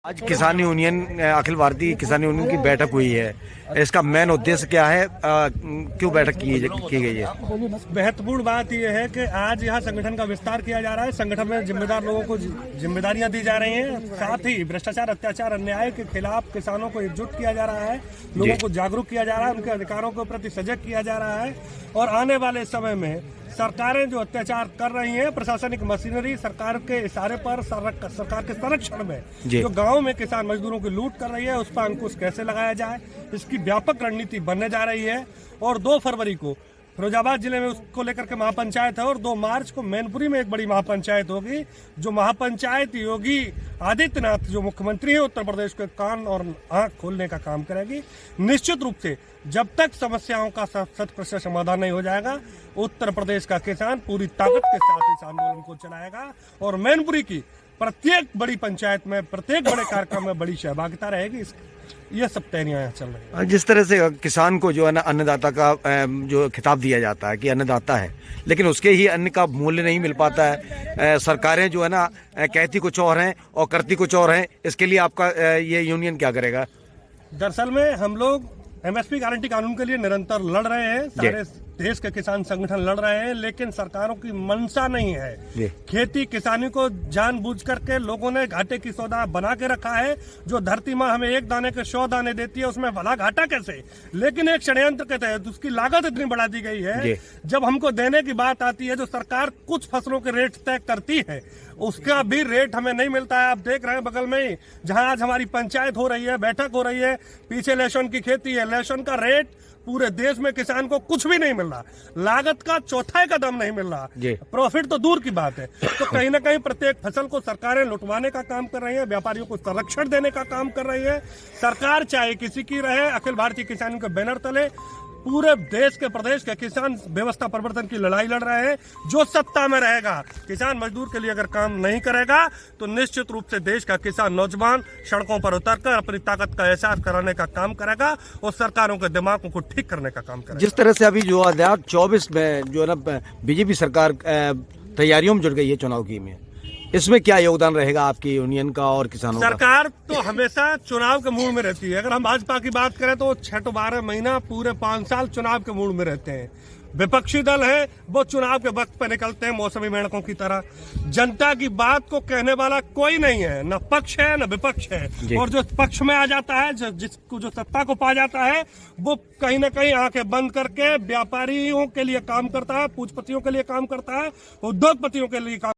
आज किसान यूनियन अखिल भारतीय किसान यूनियन की बैठक हुई है। इसका मेन उद्देश्य क्या है, क्यों बैठक की गई है? महत्वपूर्ण बात यह है कि आज यहाँ संगठन का विस्तार किया जा रहा है। संगठन में जिम्मेदार लोगों को जिम्मेदारियां दी जा रही हैं। साथ ही भ्रष्टाचार, अत्याचार, अन्याय के खिलाफ किसानों को एकजुट किया जा रहा है, लोगों को जागरूक किया जा रहा है, उनके अधिकारों के प्रति सजग किया जा रहा है। और आने वाले समय में सरकारें जो अत्याचार कर रही हैं, प्रशासनिक मशीनरी सरकार के इशारे पर सरकार के संरक्षण में जो गांव में किसान मजदूरों की लूट कर रही है, उस पर अंकुश कैसे लगाया जाए, इसकी व्यापक रणनीति बनने जा रही है। और 2 फरवरी को फिरोजाबाद जिले में उसको लेकर के महापंचायत है और 2 मार्च को मैनपुरी में एक बड़ी महापंचायत होगी। जो महापंचायत योगी आदित्यनाथ जो मुख्यमंत्री है उत्तर प्रदेश के कान और आंख खोलने का काम करेगी। निश्चित रूप से जब तक समस्याओं का 100% समाधान नहीं हो जाएगा, उत्तर प्रदेश का किसान पूरी ताकत के साथ इस आंदोलन को चलाएगा और मैनपुरी की प्रत्येक बड़ी पंचायत में, प्रत्येक बड़े कार्यक्रम में बड़ी सहभागिता रहेगी। ये सब तैयारियां चल रही हैं। जिस तरह से किसान को जो है ना अन्नदाता का जो खिताब दिया जाता है कि अन्नदाता है, लेकिन उसके ही अन्न का मूल्य नहीं मिल पाता है। सरकारें जो है ना कहती कुछ और हैं और करती कुछ और हैं। इसके लिए आपका ये यूनियन क्या करेगा? दरअसल में हम लोग एमएसपी गारंटी कानून के लिए निरंतर लड़ रहे हैं। सारे देश के किसान संगठन लड़ रहे हैं, लेकिन सरकारों की मंशा नहीं है। खेती किसानी को जानबूझ करके लोगों ने घाटे की सौदा बना के रखा है। जो धरती माँ हमें 1 दाने के 100 दाने देती है, उसमें भला घाटा कैसे? लेकिन एक षड्यंत्र के तहत उसकी लागत इतनी बढ़ा दी गई है। जब हमको देने की बात आती है, जो सरकार कुछ फसलों के रेट तय करती है, उसका भी रेट हमें नहीं मिलता है। आप देख रहे हैं बगल में ही जहां आज हमारी पंचायत हो रही है, बैठक हो रही है, पीछे लहसुन की खेती है। लहसुन का रेट पूरे देश में किसान को कुछ भी नहीं मिल रहा, लागत का चौथाई का दाम नहीं मिल रहा, प्रॉफिट तो दूर की बात है। तो कहीं ना कहीं प्रत्येक फसल को सरकारें लुटवाने का काम कर रही है, व्यापारियों को संरक्षण देने का काम कर रही है। सरकार चाहे किसी की रहे, अखिल भारतीय किसानों के बैनर तले पूरे देश के प्रदेश के किसान व्यवस्था परिवर्तन की लड़ाई लड़ रहे हैं। जो सत्ता में रहेगा, किसान मजदूर के लिए अगर काम नहीं करेगा, तो निश्चित रूप से देश का किसान नौजवान सड़कों पर उतरकर अपनी ताकत का एहसास कराने का काम करेगा और सरकारों के दिमागों को ठीक करने का काम करेगा। जिस तरह से अभी जो 2024 में जो है ना बीजेपी सरकार तैयारियों में जुट गई है चुनाव की में, इसमें क्या योगदान रहेगा आपकी यूनियन का और किसानों का? सरकार तो हमेशा चुनाव के मूड में रहती है। अगर हम भाजपा की बात करें तो 6-12 महीना पूरे 5 साल चुनाव के मूड में रहते हैं। विपक्षी दल है वो चुनाव के वक्त पे निकलते हैं मौसमी मेंढकों की तरह। जनता की बात को कहने वाला कोई नहीं है, न पक्ष है न विपक्ष है। और जो पक्ष में आ जाता है, जिसको जो सत्ता को पा जाता है, वो कहीं ना कहीं आंखें बंद करके व्यापारियों के लिए काम करता है, पूंजीपतियों के लिए काम करता है, उद्योगपतियों के लिए काम